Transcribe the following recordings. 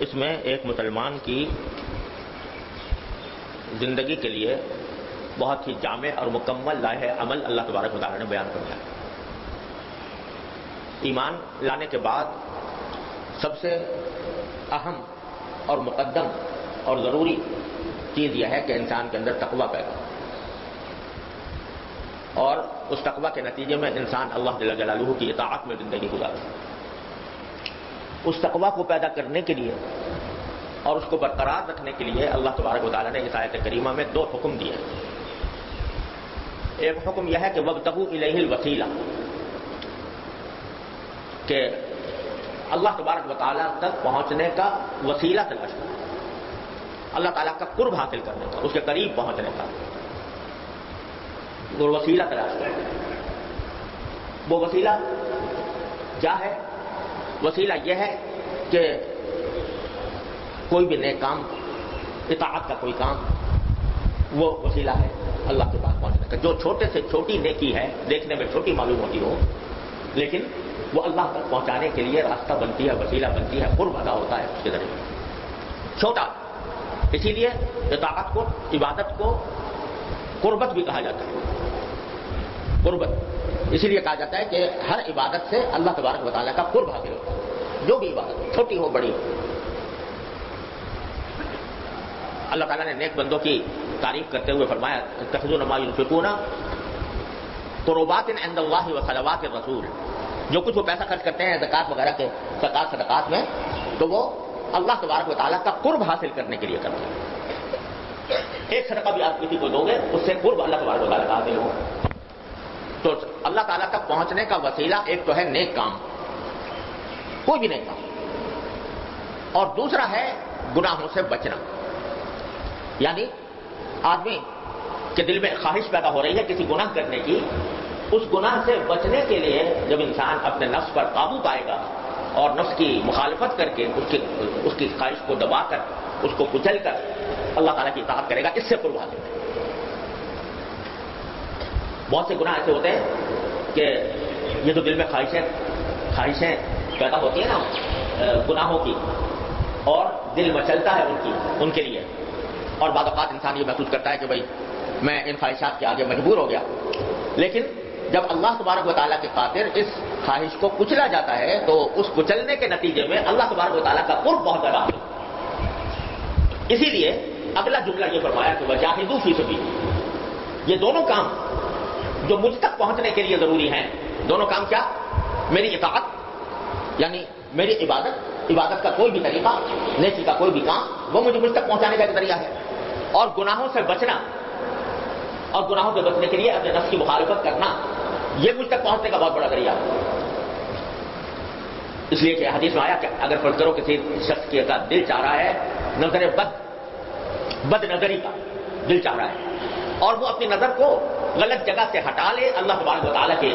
اس میں ایک مسلمان کی زندگی کے لیے بہت ہی جامع اور مکمل لائحہ عمل اللہ تبارک و تعالیٰ نے بیان کرنا ہے۔ ایمان لانے کے بعد سب سے اہم اور مقدم اور ضروری چیز یہ ہے کہ انسان کے اندر تقویٰ پیدا ہو، اور اس تقویٰ کے نتیجے میں انسان اللہ جل جلالہ کی اطاعت میں زندگی گزارے۔ اس تقویٰ کو پیدا کرنے کے لیے اور اس کو برقرار رکھنے کے لیے اللہ تبارک و تعالیٰ نے اس آیت کریمہ میں دو حکم دیے ہیں۔ ایک حکم یہ ہے کہ وابتغوا الیہ الوسیلہ، کہ اللہ تبارک و تعالیٰ تک پہنچنے کا وسیلہ تلاش کرنا، اللہ تعالیٰ کا قرب حاصل کرنے کا، اس کے قریب پہنچنے کا وہ وسیلہ تلاش کرنا۔ وہ وسیلہ کیا ہے؟ وسیلہ یہ ہے کہ کوئی بھی نیک کام، اطاعت کا کوئی کام، وہ وسیلہ ہے اللہ کے پاس پہنچنے کا۔ جو چھوٹے سے چھوٹی نیکی ہے، دیکھنے میں چھوٹی معلوم ہوتی ہو، لیکن وہ اللہ تک پہنچانے کے لیے راستہ بنتی ہے، وسیلہ بنتی ہے، قرب ادا ہوتا ہے اس کے ذریعے۔ چھوٹا، اسی لیے اطاعت کو، عبادت کو قربت بھی کہا جاتا ہے۔ قربت اسی لیے کہا جاتا ہے کہ ہر عبادت سے اللہ تبارک و تعالیٰ کا قرب حاصل ہوتا ہے، جو بھی عبادت چھوٹی ہو بڑی ہو۔ اللہ تعالیٰ نے نیک بندوں کی تعریف کرتے ہوئے فرمایا اتخذوا ما ينفقون قربات عند اللہ وصلوات الرسول، جو کچھ وہ پیسہ خرچ کرتے ہیں زکوٰۃ وغیرہ کے، زکوٰۃ صدقات میں، تو وہ اللہ تبارک و تعالیٰ کا قرب حاصل کرنے کے لیے کرتے ہیں۔ ایک صدقہ بھی آپ کسی کو دو گے، اس سے قرب اللہ تبارک و تعالیٰ کا حاصل ہو۔ تو اللہ تعالیٰ تک پہنچنے کا وسیلہ ایک تو ہے نیک کام، کوئی بھی نیک کام، اور دوسرا ہے گناہوں سے بچنا۔ یعنی آدمی کے دل میں خواہش پیدا ہو رہی ہے کسی گناہ کرنے کی، اس گناہ سے بچنے کے لیے جب انسان اپنے نفس پر قابو پائے گا اور نفس کی مخالفت کر کے اس کی خواہش کو دبا کر، اس کو کچل کر اللہ تعالیٰ کی اطاعت کرے گا، اس سے قرب حاصل ہے۔ بہت سے گناہ ایسے ہوتے ہیں کہ یہ تو دل میں خواہشیں پیدا ہوتی ہیں نا گناہوں کی، اور دل مچلتا ہے ان کے لیے، اور بعض اوقات انسان یہ محسوس کرتا ہے کہ بھائی میں ان خواہشات کے آگے مجبور ہو گیا۔ لیکن جب اللہ تبارک و تعالیٰ کی خاطر اس خواہش کو کچلا جاتا ہے تو اس کچلنے کے نتیجے میں اللہ تبارک و تعالیٰ کا قرب بہت زیادہ ہے۔ اسی لیے اگلا جملہ یہ فرمایا کہ وجاہدوا فی سبیل، یہ دونوں کام جو مجھ تک پہنچنے کے لیے ضروری ہیں، دونوں کام کیا؟ میری اطاعت یعنی میری عبادت کا کوئی بھی طریقہ، نیکی کا کوئی بھی کام، وہ مجھ تک پہنچانے کا ایک ذریعہ ہے، اور گناہوں سے بچنا، اور گناہوں سے بچنے کے لیے اپنے نفس کی مخالفت کرنا، یہ مجھ تک پہنچنے کا بہت بڑا ذریعہ ہے۔ اس لیے کہ حدیث میں آیا کہ اگر فرض کرو کسی شخص کا دل چاہ رہا ہے نظر بد نظری کا دل چاہ رہا ہے، اور وہ اپنی نظر کو غلط جگہ سے ہٹا لے اللہ تبارک و تعالیٰ کے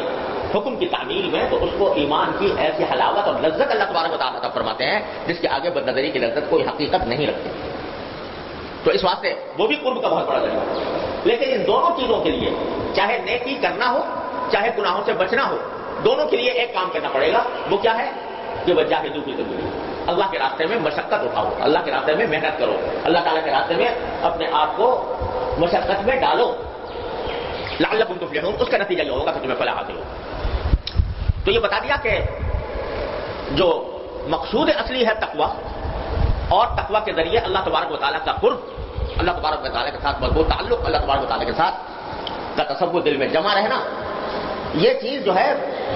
حکم کی تعمیل میں، تو اس کو ایمان کی ایسی حلاوت اور لذت اللہ تبارک و تعالیٰ عطا فرماتے ہیں جس کے آگے بد نظری کی لذت کوئی حقیقت نہیں رکھتی۔ تو اس واسطے وہ بھی قرب کا بہت بڑا ذریعہ ہے۔ لیکن ان دونوں چیزوں کے لیے، چاہے نیکی کرنا ہو چاہے گناہوں سے بچنا ہو، دونوں کے لیے ایک کام کرنا پڑے گا۔ وہ کیا ہے؟ کہ وجاہدوا فی سبیل، اللہ کے راستے میں مشقت اٹھاؤ، اللہ کے راستے میں محنت کرو، اللہ تعالیٰ کے راستے میں اپنے آپ کو مشقت میں ڈالو، لعلکم تفلحون۔ اس کا نتیجہ یہ ہوگا کہ تمہیں فلاح حاصل ہو۔ تو یہ بتا دیا کہ جو مقصود اصلی ہے تقویٰ، اور تقویٰ کے ذریعے اللہ تبارک و تعالیٰ کا قرب، اللہ تبارک و تعالیٰ کے ساتھ مضبوط تعلق، اللہ تبارک و تعالیٰ کے ساتھ کا تصور دل میں جمع رہنا، یہ چیز جو ہے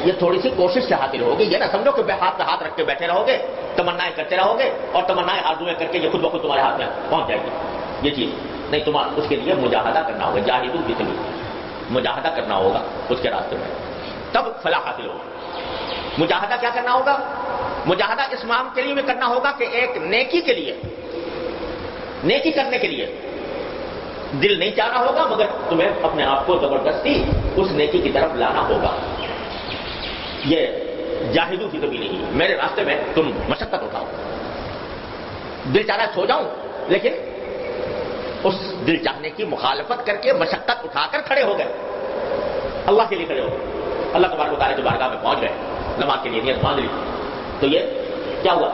یہ تھوڑی سی کوشش سے حاصل ہوگی۔ یہ نہ سمجھو کہ ہاتھ پہ ہاتھ رکھ کے بیٹھے رہو گے، تمنائیں کرتے رہو گے، اور تمنائیں آرزویں کر کے یہ خود بخود تمہارے ہاتھ میں پہنچ جائے گی۔ یہ چیز نہیں، تمہارا اس کے لیے مجاہدہ کرنا ہوگا، جاہدوا فی سبیل، مجاہدہ کرنا ہوگا اس کے راستے میں، تب فلاح حاصل ہوگا۔ مجاہدہ کیا کرنا ہوگا؟ مجاہدہ اس مام کے لیے بھی کرنا ہوگا کہ ایک نیکی کے لیے، نیکی کرنے کے لیے دل نہیں چاہ رہا ہوگا، مگر تمہیں اپنے آپ کو زبردستی اس نیکی کی طرف لانا ہوگا۔ یہ جاہدوا فی سبیل نہیں، میرے راستے میں تم مشقت اٹھاؤ۔ دل چاہ رہا ہے سو جاؤں، لیکن اس دل چاہنے کی مخالفت کر کے مشقت اٹھا کر کھڑے ہو گئے، اللہ کے لیے کھڑے ہو گئے، اللہ تبارک و تعالیٰ کی بارگاہ میں پہنچ گئے، نماز کے لیے نیت باندھ لی، تو یہ کیا ہوا؟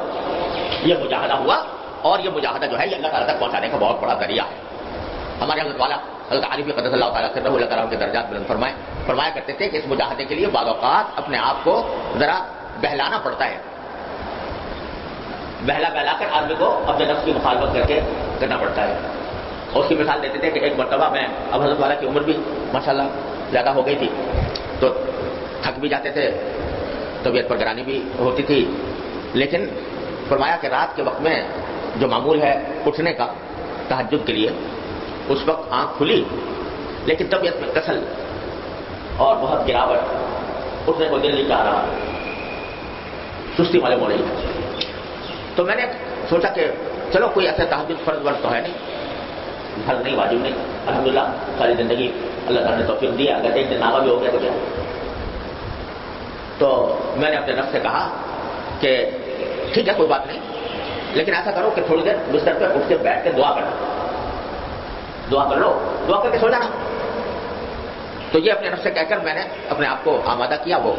یہ مجاہدہ ہوا، اور یہ مجاہدہ جو ہے یہ اللہ تعالیٰ تک پہنچانے کا بہت بڑا ذریعہ ہے. ہمارے حضرت والا حضرت عارف قدس اللہ تعالیٰ سے اللہ تعالیٰ کے درجات بلند فرمایا کرتے تھے کہ اس مجاہدے کے لیے بعض اوقات اپنے آپ کو ذرا بہلانا پڑتا ہے، بہلا کر آدمی کو اپنے نفس کی مخالفت کر کے کرنا پڑتا ہے. اور اس کی مثال دیتے تھے کہ ایک مرتبہ میں، اب حضرت والا کی عمر بھی ماشاءاللہ زیادہ ہو گئی تھی، تو تھک بھی جاتے تھے، طبیعت پر گرانی بھی ہوتی تھی، لیکن فرمایا کہ رات کے وقت میں جو معمول ہے اٹھنے کا تہجد کے لیے، اس وقت آنکھ کھلی لیکن طبیعت میں کسل اور بہت گراوٹ، اٹھنے کو دل نہیں چاہ رہا، سستی والے موڑے. تو میں نے سوچا کہ چلو کوئی ایسا تہجد فرض ورض تو ہے نہیں، فرض نہیں، واجب نہیں، الحمدللہ ساری زندگی اللہ تعالیٰ نے توفیق دیا، اگر ایک دن نامہ بھی ہو گیا تو کیا. تو میں نے اپنے نفس سے کہا کہ ٹھیک ہے کوئی بات نہیں، لیکن ایسا کرو کہ تھوڑی دیر بستر پہ اٹھ کے بیٹھ کے دعا کرو، دعا کر لو، دعا کر کے سو جانا. تو یہ اپنے نفس سے کہہ کر میں نے اپنے آپ کو آمادہ کیا، وہ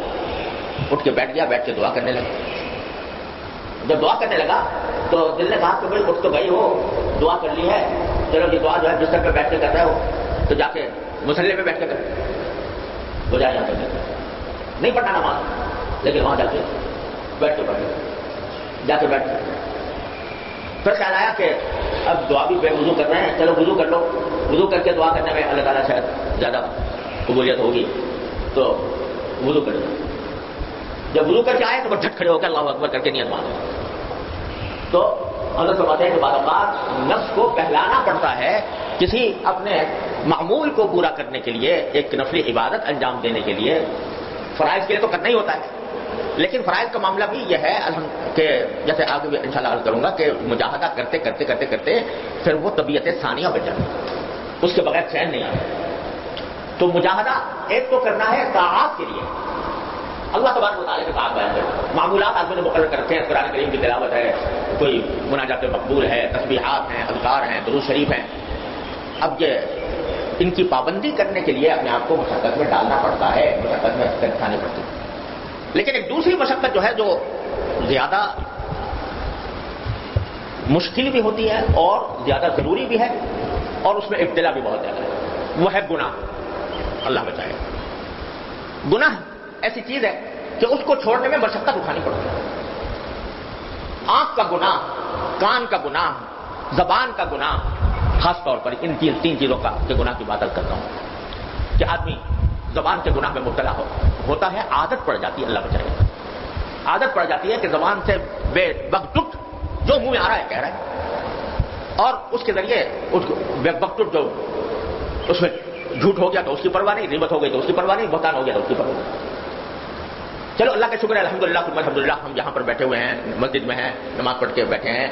اٹھ کے بیٹھ گیا، بیٹھ کے دعا کرنے لگا. جب دعا کرنے لگا تو دل نے کہا کہ بھائی اٹھ تو گئی ہو، دعا کر لی ہے، چلو یہ دعا جو ہے بستر پہ بیٹھ کے کر رہے ہو تو جا کے مصلی پہ بیٹھ کے کر ہو جائے. یہاں پہ نہیں پڑھنا نماز، لیکن وہاں جا کے بیٹھ کے جا کے بیٹھ. پھر خیال آیا کہ اب دعا بھی بے وضو کر رہے ہیں، چلو وضو کر لو، وضو کر کے دعا کرنے میں اللہ تعالیٰ شاید زیادہ قبولیت ہوگی، تو وضو کر لو. جب وضو کر کے آئے تو وہ جھٹ کھڑے ہو کے اللہ اکبر کر کے نیت مانو. تو حضرت فرماتے ہیں کہ بعض اوقات نفس کو بہلانا پڑتا ہے کسی اپنے معمول کو پورا کرنے کے لیے، ایک نفلی عبادت انجام دینے کے لیے. فرائض کے لیے تو کرنا ہی ہوتا ہے، لیکن فرائض کا معاملہ بھی یہ ہے کہ جیسے آگے بھی انشاءاللہ عرض کروں گا کہ مجاہدہ کرتے کرتے کرتے کرتے پھر وہ طبیعت ثانیہ بن جاتی، اس کے بغیر چین نہیں آتا. تو مجاہدہ ایک تو کرنا ہے طاعات کے لیے، اللہ تبارک و تعالیٰ کے طاعت بیان کرنا. معمولات آدمی نے مقرر کر رکھے ہیں، قرآن کریم کی تلاوت ہے، کوئی مناجات مقبول ہے، تسبیحات ہیں، اذکار ہیں، درود شریف ہیں. اب یہ ان کی پابندی کرنے کے لیے اپنے آپ کو مشقت میں ڈالنا پڑتا ہے، مشقت میں اٹھانی پڑتی ہے. لیکن ایک دوسری مشقت جو ہے جو زیادہ مشکل بھی ہوتی ہے اور زیادہ ضروری بھی ہے، اور اس میں ابتلا بھی بہت زیادہ ہے، وہ ہے گناہ. اللہ بچائے. گناہ ایسی چیز ہے کہ اس کو چھوڑنے میں مشقت اٹھانی پڑتی ہے. آنکھ کا گناہ، کان کا گناہ، زبان کا گناہ، خاص طور پر ان تین چیزوں کا کے گناہ کی بات کرتا ہوں کہ آدمی زبان کے گناہ میں مبتلا ہوتا ہے، عادت پڑ جاتی ہے. اللہ بچائے. عادت پڑ جاتی ہے کہ زبان سے بے وقت جو منہ میں آ رہا ہے کہہ رہا ہے، اور اس کے ذریعے بے وقت جو اس میں جھوٹ ہو گیا تو اس کی پرواہ نہیں، غیبت ہو گئی تو اس کی پرواہ نہیں، بہتان ہو گیا تو اس کی پرواہ نہیں. چلو اللہ کا شکر ہے الحمدللہ الحمدللہ ہم یہاں پر بیٹھے ہوئے ہیں، مسجد میں ہیں، نماز پڑھ کے بیٹھے ہیں،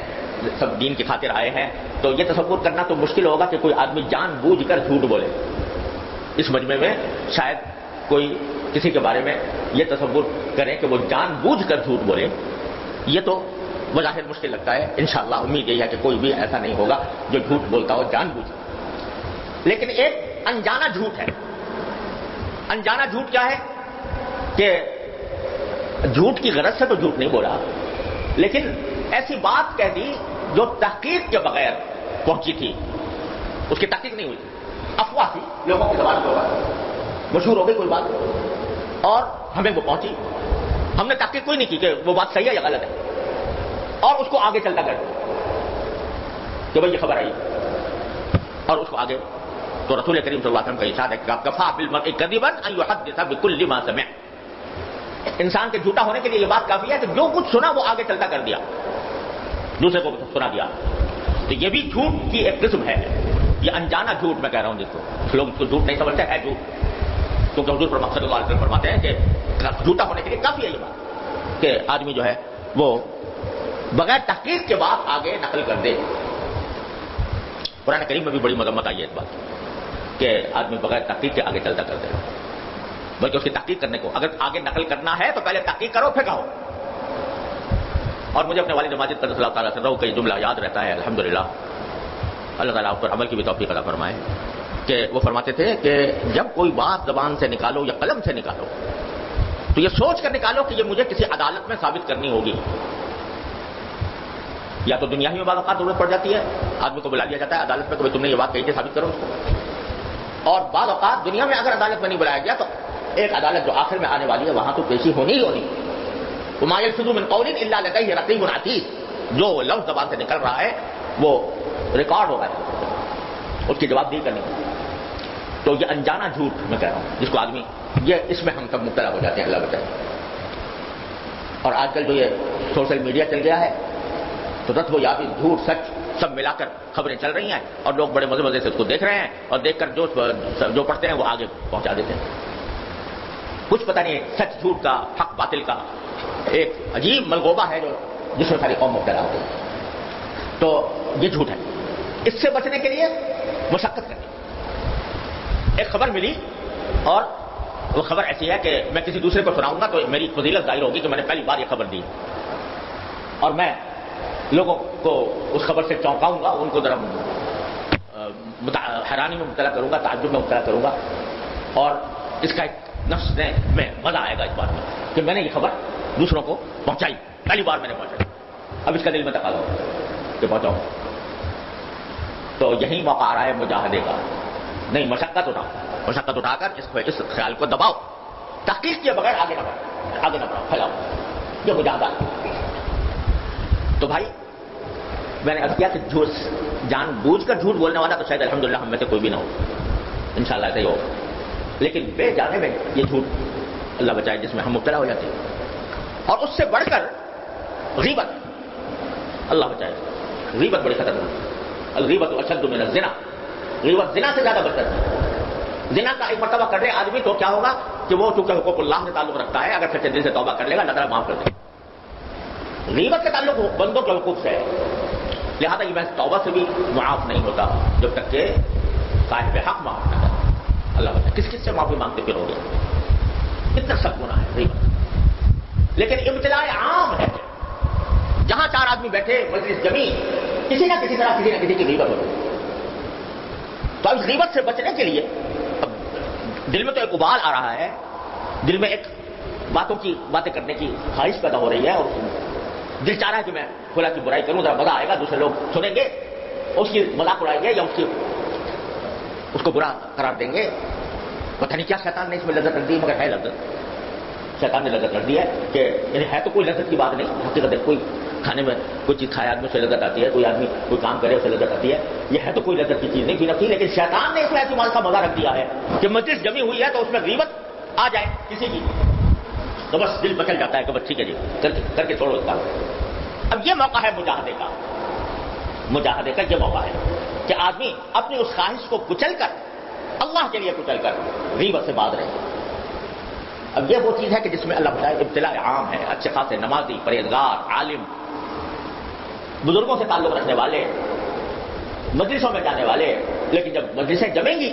سب دین کی خاطر آئے ہیں. تو یہ تصور کرنا تو مشکل ہوگا کہ کوئی آدمی جان بوجھ کر جھوٹ بولے. اس مجمع میں شاید کوئی کسی کے بارے میں یہ تصور کرے کہ وہ جان بوجھ کر جھوٹ بولے، یہ تو بظاہر مشکل لگتا ہے. انشاءاللہ امید یہ ہے کہ کوئی بھی ایسا نہیں ہوگا جو جھوٹ بولتا ہو جان بوجھ. لیکن ایک انجانا جھوٹ ہے. انجانا جھوٹ کیا ہے کہ جھوٹ کی غرض سے تو جھوٹ نہیں بولا، لیکن ایسی بات کہہ دی جو تحقیق کے بغیر پہنچی تھی، اس کی تحقیق نہیں ہوئی، افواہ تھی، لوگوں کی زبان ہوگا مشہور ہو گئی کوئی بات اور ہمیں وہ پہنچی، ہم نے تحقیق کوئی نہیں کی کہ وہ بات صحیح ہے یا غلط ہے، اور اس کو آگے چلتا کر کہ بھائی یہ خبر آئی، اور اس کو آگے. تو رسول کریم صلی اللہ علیہ وسلم کا ارشاد ہے کہ کفا بالمرء کذبا ان یحدث بكل ما سمع. انسان کے جھوٹا ہونے کے لیے یہ بات کافی ہے کہ جو کچھ سنا وہ آگے چلتا کر دیا، دوسرے کو سنا دیا. تو یہ بھی جھوٹ کی ایک قسم ہے، یہ انجانا جھوٹ میں کہہ رہا ہوں جس کو لوگ اس کو جھوٹ نہیں سمجھتے، ہے جھوٹ. کیونکہ حضور صلی اللہ علیہ وسلم فرماتے ہیں کہ جھوٹا ہونے کے لیے کافی ہے یہ بات کہ آدمی جو ہے وہ بغیر تحقیق کے بعد آگے نقل کر دے. قرآن کریم میں بھی بڑی مذمت آئی ہے اس بات کہ آدمی بغیر تحقیق کے آگے چلتا کر دے، بلکہ اس کی تحقیق کرنے کو، اگر آگے نقل کرنا ہے تو پہلے تحقیق کرو پھر کہو. اور مجھے اپنے والد ماجد قدس اللہ تعالیٰ سے کا یہ جملہ یاد رہتا ہے الحمدللہ، اللہ تعالیٰ آپ پر عمل کی بھی توفیق عطا فرمائے، کہ وہ فرماتے تھے کہ جب کوئی بات زبان سے نکالو یا قلم سے نکالو تو یہ سوچ کر نکالو کہ یہ مجھے کسی عدالت میں ثابت کرنی ہوگی. یا تو دنیا ہی میں بعض اوقات ضرورت پڑ جاتی ہے، آدمی کو بلا لیا جاتا ہے عدالت میں کہ تم نے یہ بات کہی تھی، ثابت کرو اس کو. اور بعض اوقات دنیا میں اگر عدالت میں نہیں بلایا گیا تو ایک عدالت جو آخر میں آنے والی ہے وہاں تو پیشی ہونی ہی ہونی. وما يلفظ من قول الا لديه رقيب عتيد، جو لفظ زبان سے نکل رہا ہے وہ ریکارڈ ہو رہا ہے، اس کی جواب دی کرنی. تو یہ انجانا جھوٹ میں کہہ رہا ہوں جس کو آدمی، یہ اس میں ہم سب مبتلا ہو جاتے ہیں، اللہ بچائے. اور آج کل جو یہ سوشل میڈیا چل گیا ہے تو رت و یابی جھوٹ سچ سب ملا کر خبریں چل رہی ہیں اور لوگ بڑے مزے سے اس کو دیکھ رہے ہیں اور دیکھ کر جو پڑھتے ہیں وہ آگے پہنچا دیتے ہیں. کچھ پتہ نہیں سچ جھوٹ کا، حق باطل کا ایک عجیب ملغوبہ ہے جو جس میں ساری قوم مبتلا ہوتی ہے. تو یہ جھوٹ ہے. اس سے بچنے کے لیے مشقت کرنی. ایک خبر ملی اور وہ خبر ایسی ہے کہ میں کسی دوسرے کو سناؤں گا تو میری فضیلت ظاہر ہوگی کہ میں نے پہلی بار یہ خبر دی اور میں لوگوں کو اس خبر سے چونکاؤں گا، ان کو ذرا حیرانی میں مبتلا کروں گا، تعجب میں مبتلا کروں گا اور اس کا ایک نفس میں مزہ آئے گا اس بات میں کہ میں نے یہ خبر دوسروں کو پہنچائی، پہلی بار میں نے پہنچائی. اب اس کا دل میں تقاضا ہو کہ پہنچاؤں. تو یہی موقع آ رہا ہے مجاہدے کا. نہیں، مشقت اٹھا کر اس خیال کو دباؤ، تحقیق کیے بغیر آگے نہ بڑھاؤ، پھیلاؤ. یہ مجاہدہ. تو بھائی میں نے عرض کیا کہ جھوٹ، جان بوجھ کر جھوٹ بولنے والا تو شاید الحمدللہ ہم میں سے کوئی بھی نہ ہو، انشاءاللہ ایسا ہی ہوگا. لیکن بے جانے میں یہ جھوٹ اللہ بچائے جس میں ہم مبتلا ہو جاتے ہیں. اور اس سے بڑھ کر غیبت، اللہ بچائے. غیبت بڑی خطرناک. الغیبت اشد من الزنا. غیبت زنا سے زیادہ بدتر ہے. زنا کا ایک مرتبہ کر لے آدمی تو کیا ہوگا کہ وہ چونکہ حقوق اللہ سے تعلق رکھتا ہے، اگر سچے دل سے توبہ کر لے گا اللہ تعالیٰ معاف کر دے گا. غیبت کا تعلق بندوں کے حقوق سے ہے، لہذا یہ محض توبہ سے بھی معاف نہیں ہوتا جب تک کہ صاحب حق معاف نہ کرے. اللہ بتائے کس سے معافی مانگتے پھر ہو گیا. اتنا سخت گناہ ہے غیبت. لیکن ابتلاء عام ہے، جہاں چار آدمی بیٹھے مجلس جمی، کسی نہ کسی طرح کسی نہ کسی کی غیبت ہوتی. تو اب غیبت سے بچنے کے لیے اب دل میں تو ایک ابال آ رہا ہے، دل میں ایک باتیں کرنے کی خواہش پیدا ہو رہی ہے اور دل چاہ رہا ہے کہ میں کھلا کی برائی کروں، ذرا مزہ آئے گا، دوسرے لوگ سنیں گے، اس کی مذاق اڑائیں گے یا اس کو برا قرار دیں گے. پتہ نہیں کیا شیطان نے اس میں لذت رکھ دی، مگر ہے لذت. شیطان نے لذت رکھ دی ہے کہ یعنی ہے تو کوئی لذت کی بات نہیں، حقیقت ہے کوئی کھانے میں کوئی چیز کھائے آدمی سے لذت آتی ہے، کوئی آدمی کوئی کام کرے اسے لذت آتی ہے. یہ ہے تو کوئی لذت کی چیز نہیں فی نفسی، لیکن شیطان نے اس میں ایسی مال کا مزہ رکھ دیا ہے کہ مجلس جمی ہوئی ہے تو اس میں غیبت آ جائے کسی کی تو بس دل بچل جاتا ہے کہ بس ٹھیک ہے جی کر کے چھوڑو اس کا. اب یہ موقع ہے مجاہدے کا یہ موقع ہے کہ آدمی اپنی اس خواہش کو کچل کر، اللہ کے لیے کچل کر غیبت سے باز رہے. اب یہ وہ چیز ہے کہ جس میں اللہ بتائے ابتلاء عام ہے. اچھے خاصے نمازی، پرہیزگار، عالم، بزرگوں سے تعلق رکھنے والے، مجلسوں میں جانے والے، لیکن جب مجلسیں جمیں گی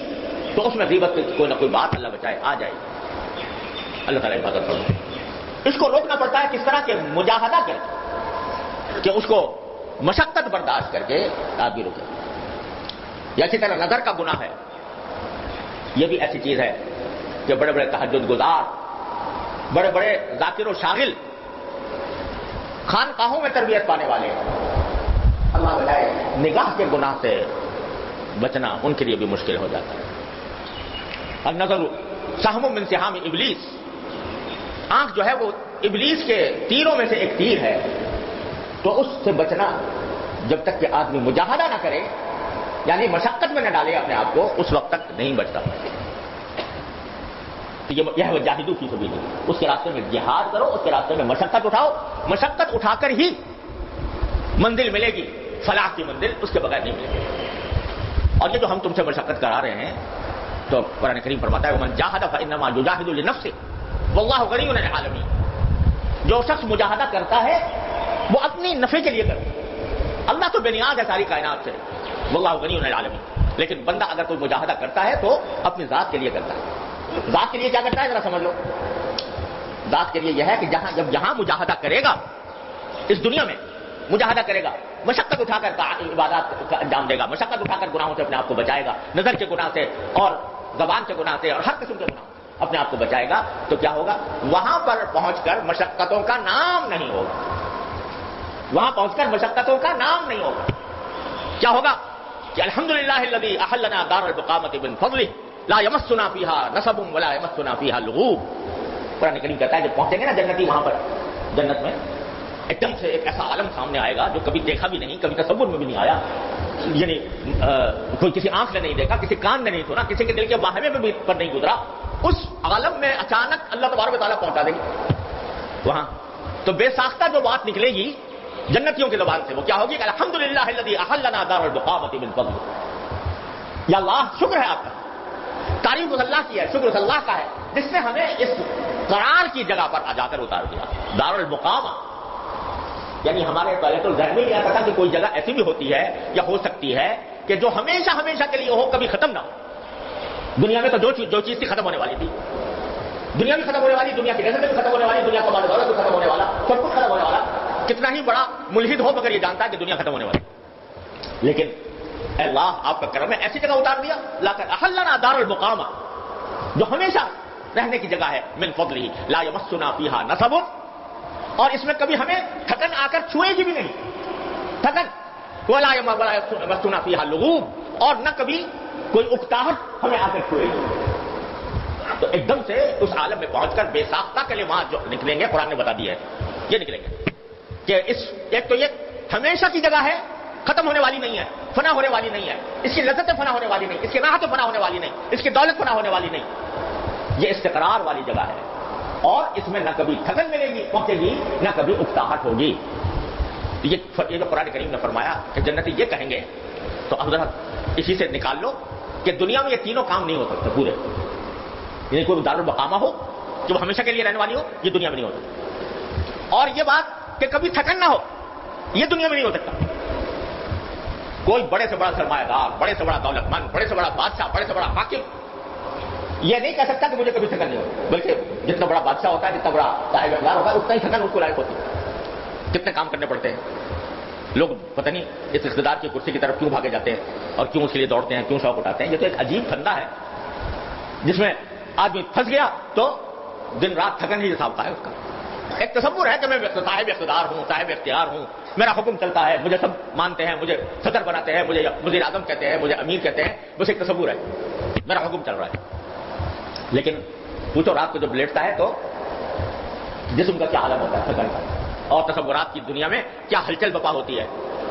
تو اس میں غیبت کی کوئی نہ کوئی بات اللہ بچائے آ جائے. اللہ تعالیٰ حفاظت فرمائے. اس کو روکنا پڑتا ہے کس طرح کے مجاہدہ کر کہ اس کو مشقت برداشت کر کے آدمی روکے. یا اسی طرح نظر کا گناہ ہے. یہ بھی ایسی چیز ہے کہ بڑے بڑے تہجد گزار، بڑے بڑے ذاکر و شاغل، خانقاہوں میں تربیت پانے والے، اللہ بجائے نگاہ کے گناہ سے بچنا ان کے لیے بھی مشکل ہو جاتا ہے. النظر سہم من سہام ابلیس. آنکھ جو ہے وہ ابلیس کے تیروں میں سے ایک تیر ہے. تو اس سے بچنا جب تک کہ آدمی مجاہدہ نہ کرے، یعنی مشقت میں نہ ڈالے اپنے آپ کو، اس وقت تک نہیں بچتا. یہ ہے جاہدو فی سبیل اللہ. اس کے راستے میں جہاد کرو، اس کے راستے میں مشقت اٹھاؤ. مشقت اٹھا کر ہی منزل ملے گی، فلاح کی منزل، اس کے بغیر نہیں ملے گی. اور یہ جو ہم تم سے مشقت کرا رہے ہیں تو قرآن کریم فرماتا ہے ومن جاہد فانما یجاہد لنفسہ واللہ غنی عن العالمین. جو شخص مجاہدہ کرتا ہے وہ اپنی نفع کے لیے کرتا. اللہ تو بے نیاز ہے ساری کائنات سے، واللہ غنی عن العالمین. لیکن بندہ اگر کوئی مجاہدہ کرتا ہے تو اپنی ذات کے لیے کرتا ہے. ذات کے لیے کیا کرتا ہے ذرا سمجھ لو. ذات کے لیے یہ ہے کہ جب یہاں مجاہدہ کرے گا، اس دنیا میں مجاہدہ کرے گا، مشقت اٹھا کر عبادات کا انجام دے گا، مشقت اٹھا کر گناہوں سے اپنے آپ کو بچائے گا، نظر کے گناہ سے اور زبان کے گناہ سے اور ہر قسم کے گناہ اپنے آپ کو بچائے گا، تو کیا ہوگا؟ وہاں پر پہنچ کر مشقتوں کا نام نہیں ہوگا. وہاں پہنچ کر مشقتوں کا نام نہیں ہوگا. کیا ہوگا کہ الحمدللہ الذی احلنا دار البقامۃ من فضلہ لا یمسنا فیہا نصب ولا یمسنا فیہا لغوب. قرآن کریم کہتا ہے جب پہنچیں گے نا جنتی وہاں پر جنت میں ایک دم سے ایک ایسا عالم سامنے آئے گا جو کبھی دیکھا بھی نہیں, کبھی تصور میں بھی نہیں آیا, یعنی کوئی کسی آنکھ نے نہیں دیکھا, کسی کان نے نہیں سنا, کسی کے دل کے باہمے میں بھی پر نہیں گزرا. اس عالم میں اچانک اللہ تبارک و تعالیٰ پہنچا دیں گے وہاں. تو بے ساختہ جو بات نکلے گی جنتیوں کی زبان سے وہ کیا ہوگی کہ الحمدللہ الذی احلنا دار البقامۃ من فضلہ. یا اللہ شکر ہے آپ کا, تعریف اس اللہ کی ہے, شکر اس اللہ کا ہے جس نے ہمیں اس قرار کی جگہ پر آ جا کر اتار دیا. دار البقامہ یعنی ہمارے پہلے تو ذہن میں نہیں آتا تھا کہ کوئی جگہ ایسی بھی ہوتی ہے یا ہو سکتی ہے کہ جو ہمیشہ ہمیشہ کے لیے ہو, کبھی ختم نہ ہو. دنیا میں تو جو چیز تھی ختم ہونے والی تھی, دنیا بھی ختم ہونے والی, دنیا کی نسل بھی ختم ہونے والی, دنیا کا مال دولت بھی ختم ہونے والا, سب کچھ ختم ہونے والا. کتنا ہی بڑا ملحد ہو مگر یہ جانتا ہے کہ دنیا ختم ہونے والی. لیکن اے اللہ آپ کا کرم ہے, ایسی جگہ اتار دیا لا کر احلنا دار البقامہ جو ہمیشہ رہنے کی جگہ ہے من فضلہ لا یمسنا فیہا نصب, اور اس میں کبھی ہمیں تھکن آ کر چھوئے گی بھی نہیں, تھکن ولا یمسنا فیہا لغوب, اور نہ کبھی کوئی اکتاہٹ ہمیں آ کر چھوئے گی. تو ایک دم سے اس عالم میں پہنچ کر بے ساختہ کلمات جو نکلیں گے قرآن نے بتا دیا ہے یہ نکلیں گے کہ اس ایک تو یہ ہمیشہ کی جگہ ہے, ختم ہونے والی نہیں ہے, فنا ہونے والی نہیں ہے, اس کی لذتیں فنا ہونے والی نہیں, اس کی راحتیں فنا ہونے والی نہیں, اس کی دولت فنا ہونے والی نہیں. یہ استقرار والی جگہ ہے اور اس میں نہ کبھی تھکن ملے گی پہنچے گی نہ کبھی اکتاہٹ ہوگی. یہ جو قرآن کریم نے فرمایا کہ جنتی یہ کہیں گے تو حضرت اسی سے نکال لو کہ دنیا میں یہ تینوں کام نہیں ہو سکتے پورے. یعنی کوئی دار البقامہ ہو جو ہمیشہ کے لیے رہنے والی ہو, یہ دنیا میں نہیں ہو سکتا. اور یہ بات کہ کبھی تھکن نہ ہو, یہ دنیا میں نہیں ہو سکتا. کوئی بڑے سے بڑا سرمایہ دار, بڑے سے بڑا دولت مند, بڑے سے بڑا بادشاہ, بڑے سے بڑا حاکم یہ نہیں کہہ سکتا کہ مجھے کبھی تھکن نہیں ہو. بلکہ جتنا بڑا بادشاہ ہوتا ہے, جتنا بڑا صاحب اقتدار ہوتا ہے, اتنا ہی تھکن اس کو لائق ہوتی ہے. کتنے کام کرنے پڑتے ہیں, لوگ پتہ نہیں اس اقتدار کی کرسی کی طرف کیوں بھاگے جاتے ہیں اور کیوں اس کے لیے دوڑتے ہیں, کیوں شوق اٹھاتے ہیں. یہ تو ایک عجیب دھندا ہے جس میں آدمی پھنس گیا تو دن رات تھکن ہی حساب ہوتا ہے اس کا. ایک تصور ہے کہ میں صاحب اقتدار ہوں, صاحب اختیار ہوں, میرا حکم چلتا ہے, مجھے سب مانتے ہیں, مجھے صدر بناتے ہیں, مجھے وزیر اعظم کہتے ہیں, مجھے امیر کہتے ہیں. بس ایک تصور ہے میرا حکم چل رہا ہے. لیکن پوچھو رات کو جب لیٹتا ہے تو جسم کا کیا عالم ہوتا ہے تھکن کا, اور تصورات کی دنیا میں کیا ہلچل بپا ہوتی ہے,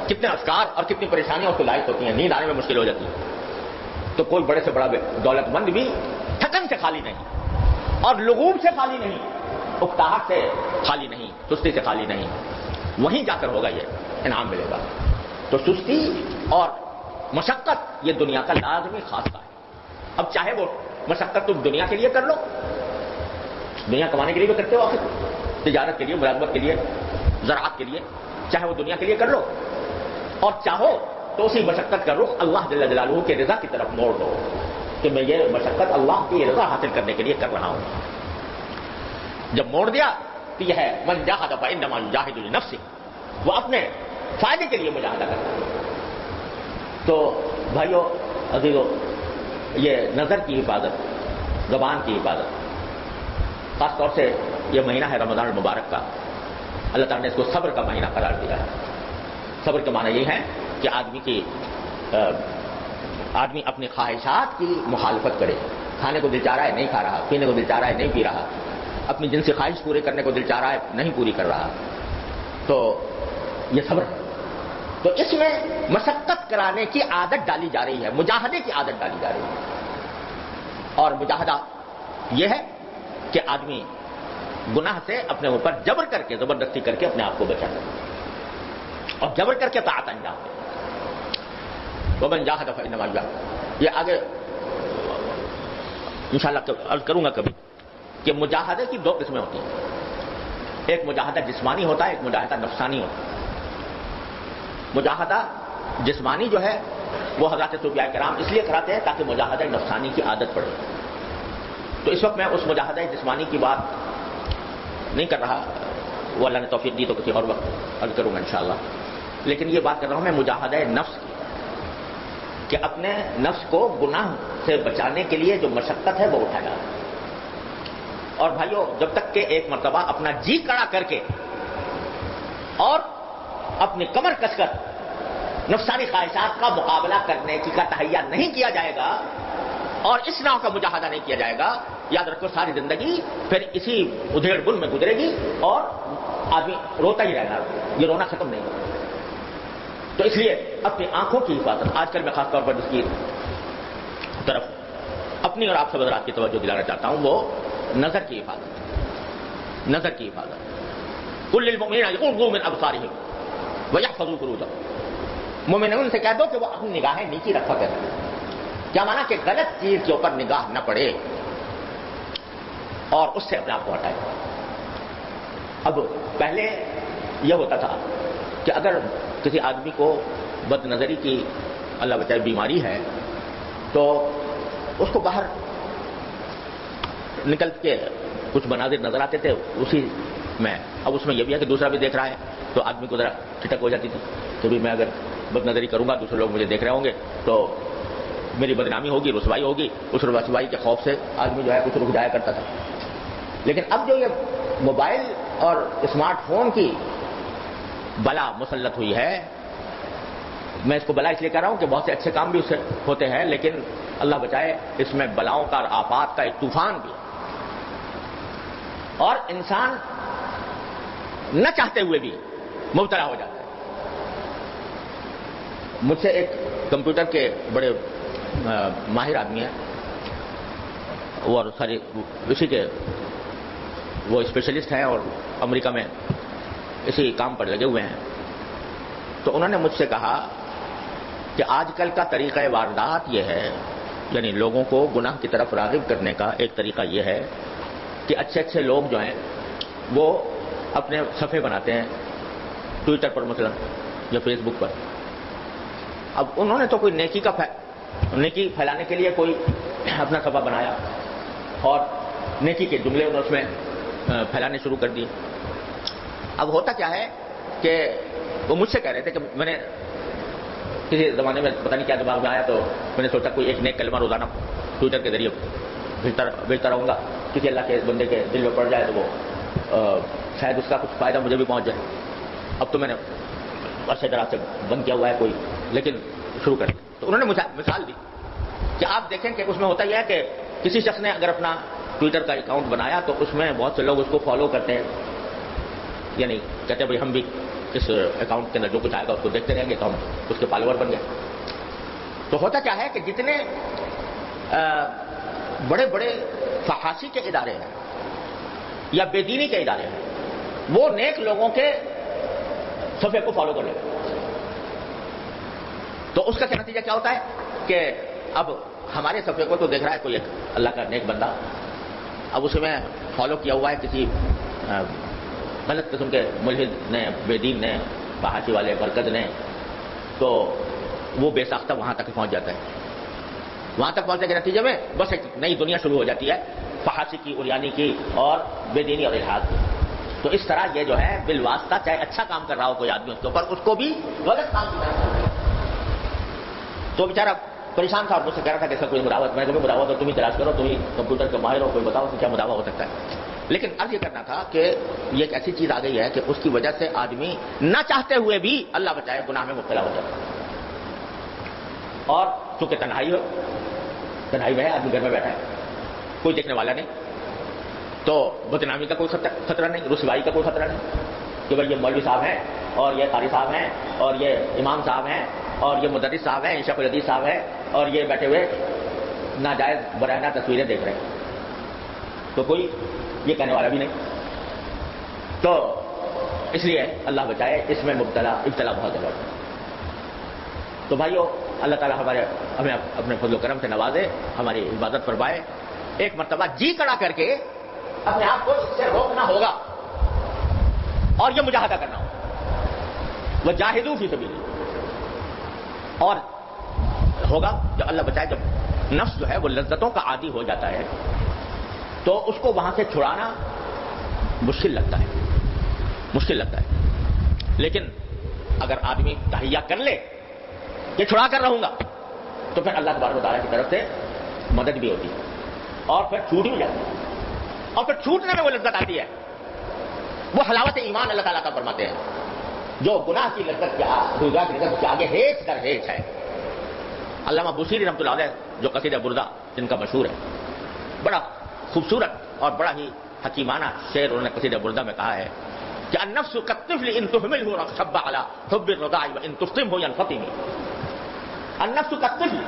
کتنے افکار اور کتنی پریشانیاں اس کو لاحق ہوتی ہیں, نیند آنے میں مشکل ہو جاتی ہے. تو کوئی بڑے سے بڑا دولت مند بھی تھکن سے خالی نہیں اور لغوب سے خالی نہیں, اکتاہٹ سے خالی نہیں, سستی سے خالی نہیں. وہیں جا کر ہوگا یہ انعام ملے گا. تو سستی اور مشقت یہ دنیا کا لازمی خاصہ ہے. اب چاہے وہ مشقت تم دنیا کے لیے کر لو, دنیا کمانے کے لیے بھی کرتے ہو آخر, تجارت کے لیے, ملازمت کے لیے, زراعت کے لیے, چاہے وہ دنیا کے لیے کر لو, اور چاہو تو اسی مشقت کا رخ اللہ جل جلالہ کی رضا کی طرف موڑ دو کہ میں یہ مشقت اللہ کی رضا حاصل کرنے کے لیے کر رہا ہوں. جب موڑ دیا تو یہ ہے من جاہد فانما یجاہد لنفسہ, وہ اپنے فائدے کے لیے مجاہدہ کرتا ہے. تو بھائیو عزیزو, یہ نظر کی حفاظت, زبان کی حفاظت, خاص طور سے یہ مہینہ ہے رمضان المبارک کا, اللہ تعالیٰ نے اس کو صبر کا مہینہ قرار دیا ہے. صبر کے معنی یہ ہے کہ آدمی اپنی خواہشات کی مخالفت کرے. کھانے کو دل چاہ رہا ہے نہیں کھا رہا, پینے کو دل چاہ رہا ہے نہیں پی رہا, اپنی جنسی خواہش پورے کرنے کو دل چاہ رہا ہے نہیں پوری کر رہا. تو یہ صبر ہے. تو اس میں مشقت کرانے کی عادت ڈالی جا رہی ہے, مجاہدے کی عادت ڈالی جا رہی ہے. اور مجاہدہ یہ ہے کہ آدمی گناہ سے اپنے اوپر جبر کر کے, زبردستی کر کے اپنے آپ کو بچاتا ہے, اور جبر کر کے طاعت انجام دے. ومن جاہد فانما یجاہد, یہ آگے انشاءاللہ عرض کروں گا کبھی کہ مجاہدے کی دو قسمیں ہوتی ہیں. ایک مجاہدہ جسمانی ہوتا ہے, ایک مجاہدہ نفسانی ہوتا ہے. مجاہدہ جسمانی جو ہے وہ حضرات صوفیاء کرام اس لیے کراتے ہیں تاکہ مجاہدہ نفسانی کی عادت پڑے. تو اس وقت میں اس مجاہدہ جسمانی کی بات نہیں کر رہا, وہ اللہ نے توفیق دی تو کسی اور وقت عرض کروں گا انشاءاللہ. لیکن یہ بات کر رہا ہوں میں مجاہدہ نفس کی, کہ اپنے نفس کو گناہ سے بچانے کے لیے جو مشقت ہے وہ اٹھایا. اور بھائیو, جب تک کہ ایک مرتبہ اپنا جی کڑا کر کے اور اپنی کمر کس کر نفسانی خواہشات کا مقابلہ کرنے کی کا تہیا نہیں کیا جائے گا اور اس نوع کا مجاہدہ نہیں کیا جائے گا، یاد رکھو ساری زندگی پھر اسی ادھیڑ بن میں گزرے گی اور آدمی روتا ہی رہے گا، یہ رونا ختم نہیں ہوگا۔ تو اس لیے اپنی آنکھوں کی حفاظت، آج کل میں خاص طور پر جس کی طرف اپنی اور آپ سب حضرات کی توجہ دلانا چاہتا ہوں وہ نظر کی حفاظت، نظر کی حفاظت۔ قل للمؤمنین یغضوا من ابصارهم ویحفظوا فروجهم، مومنوں سے کہہ دو کہ وہ اپنی نگاہیں نیچی رکھا کریں۔ کیا مانا کہ غلط چیز کے اوپر نگاہ نہ پڑے اور اس سے اپنے آپ کو ہٹائے۔ اب پہلے یہ ہوتا تھا کہ اگر کسی آدمی کو بد نظری کی اللہ بچائے بیماری ہے تو اس کو باہر نکل کے کچھ مناظر نظر آتے تھے اسی میں، اب اس میں یہ بھی ہے کہ دوسرا بھی دیکھ رہا ہے تو آدمی کو ذرا ٹھٹک ہو جاتی تھی کہ بھی میں اگر بد نظری کروں گا دوسرے لوگ مجھے دیکھ رہے ہوں گے تو میری بدنامی ہوگی، رسوائی ہوگی، اس رسوائی کے خوف سے آدمی جو ہے کچھ رک جایا کرتا تھا۔ لیکن اب جو یہ موبائل اور اسمارٹ فون کی بلا مسلط ہوئی ہے، میں اس کو بلا اس لیے کہہ رہا ہوں کہ بہت سے اچھے کام بھی اس سے ہوتے ہیں لیکن اللہ بچائے اس میں بلاؤں کا اور آفات کا ایک طوفان بھی ہے، اور انسان نہ چاہتے ہوئے بھی مبتلا ہو جاتا ہے۔ مجھ سے ایک کمپیوٹر کے بڑے ماہر آدمی ہیں اور سارے اسی کے وہ اسپیشلسٹ ہیں اور امریکہ میں اسی کام پر لگے ہوئے ہیں، تو انہوں نے مجھ سے کہا کہ آج کل کا طریقہ واردات یہ ہے، یعنی لوگوں کو گناہ کی طرف راغب کرنے کا ایک طریقہ یہ ہے کہ اچھے اچھے لوگ جو ہیں وہ اپنے صفحے بناتے ہیں ٹویٹر پر مثلا یا فیس بک پر۔ اب انہوں نے تو کوئی نیکی پھیلانے کے لیے کوئی اپنا صفحہ بنایا اور نیکی کے جملے انہوں نے اس میں پھیلانے شروع کر دیے۔ اب ہوتا کیا ہے کہ وہ مجھ سے کہہ رہے تھے کہ میں نے کسی زمانے میں پتہ نہیں کیا دماغ میں آیا تو میں نے سوچا کوئی ایک نیک کلمہ روزانہ ٹویٹر کے ذریعے بھیجتا رہوں گا، کسی اللہ کے بندے کے دل میں پڑ جائے تو وہ شاید اس کا کچھ فائدہ مجھے بھی پہنچ جائے۔ اب تو میں نے عرصے دراز سے بند کیا ہوا ہے کوئی، لیکن شروع کر دیا۔ تو انہوں نے مثال دی کہ آپ دیکھیں کہ اس میں ہوتا یہ ہے کہ کسی شخص نے اگر اپنا ٹویٹر کا اکاؤنٹ بنایا تو اس میں بہت سے لوگ اس کو فالو کرتے ہیں، یعنی کہتے ہیں بھائی ہم بھی اس اکاؤنٹ کے اندر جو کچھ آئے گا اس کو دیکھتے رہیں گے تو ہم اس کے فالوور بن گئے۔ تو ہوتا کیا ہے کہ جتنے بڑے بڑے فحاشی کے ادارے ہیں یا بے دینی کے ادارے ہیں وہ نیک لوگوں کے صفحے کو فالو کر لیتے ہیں، تو اس کا کیا نتیجہ کیا ہوتا ہے کہ اب ہمارے صفحے کو تو دیکھ رہا ہے کوئی ایک اللہ کا نیک بندہ، اب اس میں فالو کیا ہوا ہے کسی غلط قسم کے ملحد نے، بے دین نے، فحاشی والے مرکز نے، تو وہ بے ساختہ وہاں تک پہنچ جاتا ہے۔ وہاں تک پہنچنے کے نتیجے میں بس ایک نئی دنیا شروع ہو جاتی ہے فحاشی کی، عریانی کی اور بے دینی اور الحاد کی۔ تو اس طرح یہ جو ہے بالواسطہ چاہے اچھا کام کر رہا ہو کوئی آدمی اس کے اوپر، اس کو بھی غلط کام کی طرح تو بیچارہ پریشان تھا اور مجھ سے کہہ رہا تھا کہ اس کا کوئی مداوت، میں نے کہا مداوت تو تم ہی تلاش کرو، تم ہی کمپیوٹر کے ماہر ہو، کوئی بتاؤ کہ کیا مداوع ہو سکتا ہے۔ لیکن عرض یہ کرنا تھا کہ یہ ایک ایسی چیز آ گئی ہے کہ اس کی وجہ سے آدمی نہ چاہتے ہوئے بھی اللہ بچائے گناہ میں مبتلا ہو جاتا ہے، اور چونکہ تنہائی میں ہے، آدمی گھر میں بیٹھا ہے، کوئی دیکھنے والا نہیں، تو بدنامی کا کوئی خطرہ نہیں، رسوائی کا کوئی خطرہ نہیں کہ بھائی یہ مولوی صاحب ہیں اور یہ قاری صاحب ہیں اور یہ امام صاحب ہیں اور یہ مدرس صاحب ہیں، شیخ الحدیث صاحب ہیں اور یہ بیٹھے ہوئے ناجائز برہنہ تصویریں دیکھ رہے ہیں، تو کوئی یہ کہنے والا بھی نہیں۔ تو اس لیے اللہ بچائے اس میں ابتلا بہت زیادہ۔ تو بھائیو اللہ تعالیٰ ہمیں اپنے فضل و کرم سے نوازے، ہماری عبادت فرمائے، ایک مرتبہ جی کڑا کر کے اپنے آپ کو اس سے روکنا ہوگا اور یہ مجاہدہ کرنا ہوگا، وجاہدوا فی سبیل اللہ۔ اور ہوگا جو اللہ بچائے جب نفس جو ہے وہ لذتوں کا عادی ہو جاتا ہے تو اس کو وہاں سے چھڑانا مشکل لگتا ہے، لیکن اگر آدمی تہیا کر لے کہ چھڑا کر رہوں گا تو پھر اللہ تبارک و تعالیٰ کی طرف سے مدد بھی ہوتی ہے اور پھر چھوٹ بھی جاتی ہے، اور پھر چھوٹنے میں وہ لذت آتی ہے، وہ حلاوت ایمان اللہ تعالیٰ کا فرماتے ہیں جو گناہ کی لذت کے آگے ہیچ در ہیچ ہے. علامہ بوصیری رحمۃ اللہ علیہ جو قصیدہ بردہ جن کا مشہور ہے، بڑا خوبصورت اور بڑا ہی حکیمانہ شعر انہوں نے قصیدہ بردہ میں کہا ہے کہ النفس کالطفل ان تهمله شب على حب الرضاع وان تفطمه ينفطم. النفس کالطفل،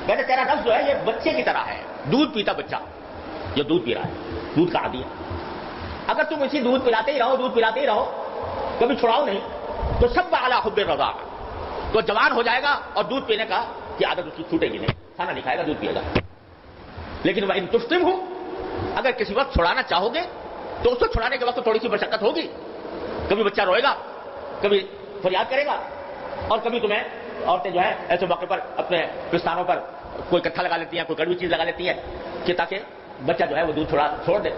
کہتے تیرا نفس جو ہے یہ بچے کی طرح ہے، دودھ پیتا بچہ، یہ دودھ پی رہا ہے، دودھ کا عادی ہے. اگر تم اسی دودھ پلاتے ہی رہو کبھی چھڑاؤ نہیں تو شب على حب الرضاع، تو جوان ہو جائے گا اور دودھ پینے کا کی عادت اس کی چھوٹے گی نہیں، کھانا نہیں کھائے گا، دودھ پیے گا. لیکن وان تفطمه، اگر کسی وقت چھڑانا چاہو گے تو اس کو چھڑانے کے وقت تھوڑی سی مشقت ہوگی، کبھی بچہ روئے گا، کبھی فریاد کرے گا، اور کبھی تمہیں عورتیں جو ہے ایسے موقع پر اپنے پستانوں پر کوئی کٹھا لگا لیتی ہیں، کوئی کڑوی چیز لگا لیتی ہیں کہ تاکہ بچہ جو ہے وہ دودھ تھوڑا چھوڑ دے.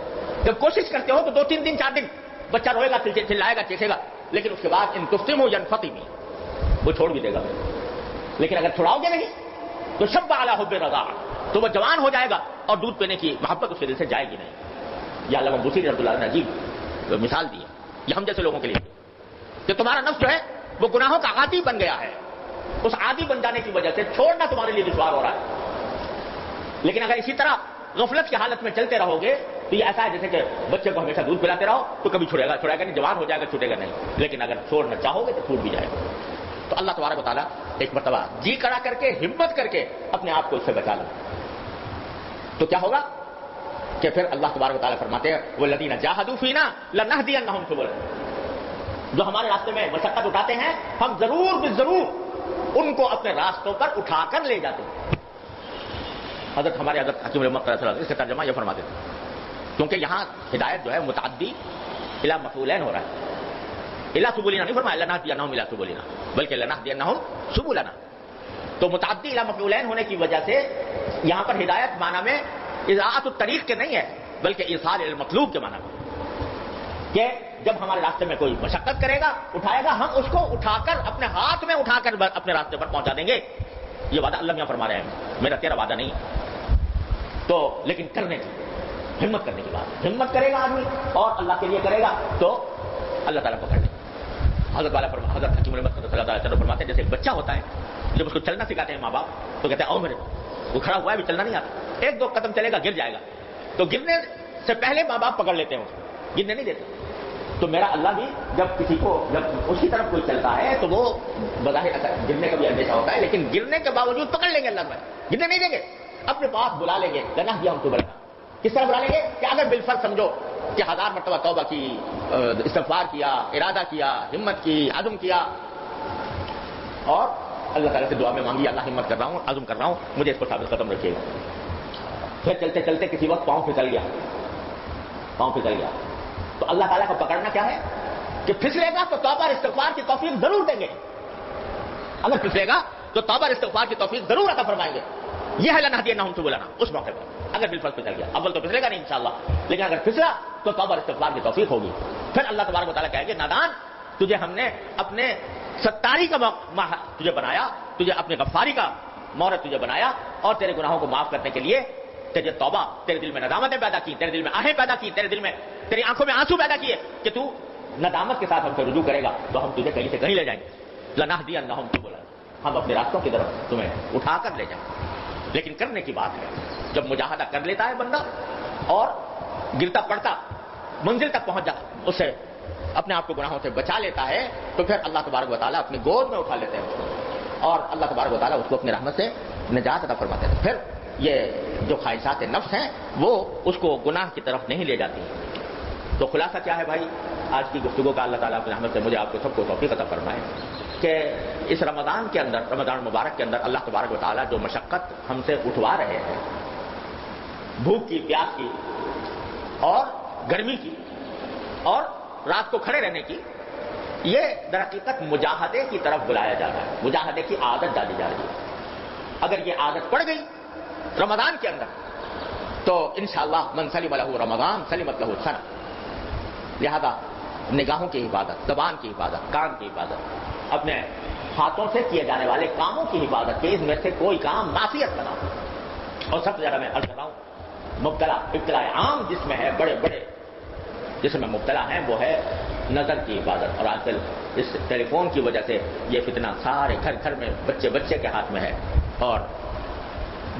جب کوشش کرتے ہو تو 2-3 دن 4 دن بچہ روئے گا، چلائے گا، چیخے گا، لیکن اس کے بعد ان تفطمه ينفطم، وہ چھوڑ بھی دے گا. لیکن اگر چھڑاؤ گے نہیں تو شب على حب الرضاع، تو وہ جوان ہو جائے گا اور دودھ پینے کی محبت اس کے دل سے جائے گی نہیں. یہ علامہ بوصیری رحمۃ اللہ نے عجیب مثال دی ہے یہ ہم جیسے لوگوں کے لیے کہ تمہارا نفس جو ہے وہ گناہوں کا عادی بن گیا ہے، اس عادی بن جانے کی وجہ سے چھوڑنا تمہارے لیے دشوار ہو رہا ہے. لیکن اگر اسی طرح غفلت کی حالت میں چلتے رہو گے تو یہ ایسا ہے جیسے کہ بچے کو ہمیشہ دودھ پلاتے رہو تو کبھی چھوڑے گا نہیں، جوان ہو جائے گا، چھوٹے گا نہیں. لیکن اگر چھوڑنا چاہو گے تو چھوٹ بھی جائے گا. تو اللہ تبارک و تعالیٰ ایک مرتبہ جی کڑا کر کے ہمت کر کے اپنے آپ کو اس سے بچا لو تو کیا ہوگا کہ پھر اللہ تبارک و تعالیٰ فرماتے ہیں والذین جاہدوا فینا لنہدینہم سبلنا، جو ہمارے راستے میں مشقت اٹھاتے ہیں ہم ضرور ان کو اپنے راستوں پر اٹھا کر لے جاتے ہیں. حضرت حکیم رحمۃ اللہ علیہ اس کا ترجمہ یہ فرماتے تھے کیونکہ یہاں ہدایت جو ہے متعدی الی مفعولین ہو رہا ہے، الی سبلنا نہیں فرمایا لنہدینہم الی سبلنا بلکہ لنہدینہم سبلنا. تو متعدی الی مفعولین ہونے کی وجہ سے یہاں پر ہدایت معنی میں اضاعت الطریق کے نہیں ہے بلکہ ایصال المطلوب کے معنی میں، کہ جب ہمارے راستے میں کوئی مشقت کرے گا اٹھائے گا ہم اس کو اٹھا کر اپنے ہاتھ میں اٹھا کر اپنے راستے پر پہنچا دیں گے. یہ وعدہ اللہ میاں فرما رہے ہیں، میرا تیرا وعدہ نہیں. تو لیکن کرنے کی ہمت کرنے کی بات، ہمت کرے گا آدمی اور اللہ کے لیے کرے گا تو اللہ تعالیٰ پکڑ لے. حضرت حکیم رحمۃ اللہ تعالیٰ فرماتے ہیں جیسے ایک بچہ ہوتا ہے جب اس کو چلنا سکھاتے ہیں ماں باپ تو کہتے ہیں آؤ میرے، وہ کھڑا ہوا ہے بھی چلنا نہیں آتا، 1-2 قدم چلے گا گر جائے گا، تو گرنے سے پہلے ماں باپ پکڑ لیتے ہیں اسے، گرنے نہیں دیتے. تو میرا اللہ بھی جب کسی کو جب اس کی طرف کوئی چلتا ہے تو وہ بظاہر گرنے کا بھی اندیشہ ہوتا ہے لیکن گرنے کے باوجود پکڑ لیں گے اللہ میں، گرنے نہیں دیں گے، اپنے پاس بلا لیں گے. لنہدینہم سبلنا کس طرح بلا لیں گے کہ اگر بالفرض سمجھو کہ 1000 مرتبہ توبہ کی، استغفار کیا، ارادہ کیا، ہمت کی، عزم کیا اور اللہ تعالیٰ سے دعا میں مانگی اللہ ہمت کر رہا ہوں، عزم کر رہا ہوں، مجھے اس کو ثابت قدم رکھیے گا. پھر چلتے چلتے کسی وقت پاؤں پھسل گیا تو اللہ تعالیٰ کا پکڑنا کیا ہے کہ پھسلے گا تو توبہ استغفار کی توفیق ضرور دیں گے. اگر پھسلے گا تو توبہ استغفار کی توفیق ضرور عطا فرمائیں گے. یہ ہے لنہدینہم سبلنا اس موقع پر اگر بالفرض پھسل گیا. اول تو پھسلے گا نہیں انشاءاللہ، لیکن اگر پھسلا تو توبہ استغفار کی توفیق ہوگی. پھر اللہ تبارک و تعالیٰ کہے گے نادان تجھے ہم نے اپنے ستاری کا تجھے بنایا، تجھے اپنے غفاری کا مہرت تجھے بنایا اور تیرے گناہوں کو معاف کرنے کے لیے تجھے توبہ، تیرے دل میں ندامتیں پیدا کی، تیرے دل میں آہیں پیدا کی، تیرے دل میں تیری آنکھوں میں آنسو پیدا کیے کہ تو ندامت کے ساتھ ہم سے رجوع کرے گا تو ہم تجھے کہیں سے کہیں لے جائیں گے. لنہدینہم سبلنا، ہم اپنے راستوں کی طرف تمہیں اٹھا کر لے جائیں. لیکن کرنے کی بات ہے جب مجاہدہ کر لیتا ہے بندہ اور گرتا پڑتا منزل تک پہنچ جاتا، اس سے اپنے آپ کو گناہوں سے بچا لیتا ہے تو پھر اللہ تبارک و تعالیٰ اپنی گود میں اٹھا لیتے ہیں اس کو اور اللہ تبارک و تعالیٰ اس کو اپنی رحمت سے نجات عطا فرماتے ہیں. پھر یہ جو خواہشات نفس ہیں وہ اس کو گناہ کی طرف نہیں لے جاتی. تو خلاصہ کیا ہے بھائی آج کی گفتگو کا؟ اللہ تعالیٰ اپنی رحمت سے مجھے آپ کو سب کو توفیق عطا فرمائے کہ اس رمضان کے اندر، رمضان مبارک کے اندر اللہ تبارک و تعالیٰ جو مشقت ہم سے اٹھوا رہے ہیں، بھوک کی، پیاس کی اور گرمی کی اور رات کو کھڑے رہنے کی، یہ در حقیقت مجاہدے کی طرف بلایا جا رہا ہے، مجاہدے کی عادت ڈالی جا رہی ہے. اگر یہ عادت پڑ گئی رمضان کے اندر تو انشاءاللہ من سلم لہ رمضان سلمت لہ السنہ. لہذا نگاہوں کی حفاظت، زبان کی حفاظت، کان کی حفاظت، اپنے ہاتھوں سے کیے جانے والے کاموں کی حفاظت کہ اس میں سے کوئی کام معصیت کا نہ ہو. اور سب سے زیادہ میں عرض کر رہا ہوں ابتلا عام جس میں ہے، بڑے بڑے جس میں مبتلا ہیں وہ ہے نظر کی حفاظت. اور آج کل اس ٹیلی فون کی وجہ سے یہ فتنہ سارے گھر گھر میں بچے کے ہاتھ میں ہے اور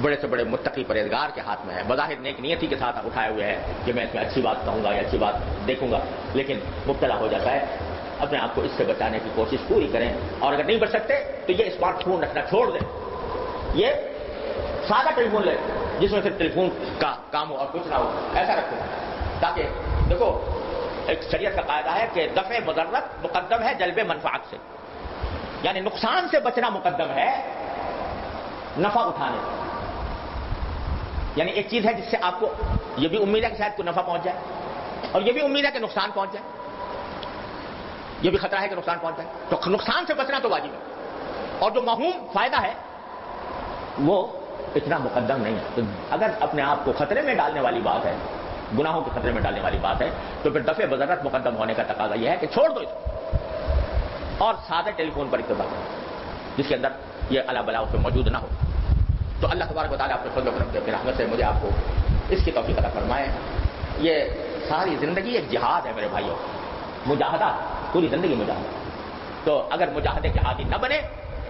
بڑے سے بڑے متقی پرہیزگار کے ہاتھ میں ہے. بظاہر نیک نیتی کے ساتھ اٹھائے ہوئے ہے کہ میں اس میں اچھی بات کہوں گا یا اچھی بات دیکھوں گا, لیکن مبتلا ہو جاتا ہے. اپنے آپ کو اس سے بچانے کی کوشش پوری کریں, اور اگر نہیں بچ سکتے تو یہ اسمارٹ فون رکھنا چھوڑ دیں. یہ سادہ ٹیلی فون لے جس میں صرف ٹیلی فون کا کام ہو اور کچھ نہ ہو, ایسا رکھو تاکہ دیکھو ایک شریعت کا قاعدہ ہے کہ دفع مضرت مقدم ہے جلب منفعت سے, یعنی نقصان سے بچنا مقدم ہے نفع اٹھانے سے. یعنی ایک چیز ہے جس سے آپ کو یہ بھی امید ہے کہ شاید کوئی نفع پہنچ جائے, اور یہ بھی امید ہے کہ نقصان پہنچ جائے, یہ بھی خطرہ ہے کہ نقصان پہنچ جائے, تو نقصان سے بچنا تو واجب ہے. اور جو موہوم فائدہ ہے وہ اتنا مقدم نہیں ہے. تو اگر اپنے آپ کو خطرے میں ڈالنے والی بات ہے, گناہوں کے خطرے میں ڈالنے والی بات ہے, تو پھر دفع بضرت مقدم ہونے کا تقاضا یہ ہے کہ چھوڑ دو اس کو اور سادہ ٹیلی فون پر اقتدا کرو جس کے اندر یہ الا بلا اس پہ موجود نہ ہو. تو اللہ تبارک و تعالیٰ اپنے فضل و کرم سے اپنی رحمت سے مجھے آپ کو اس کی توفیق عطا فرمائے. یہ ساری زندگی ایک جہاد ہے میرے بھائیوں, مجاہدہ, پوری زندگی مجاہدہ. تو اگر مجاہدے کے عادی نہ بنے,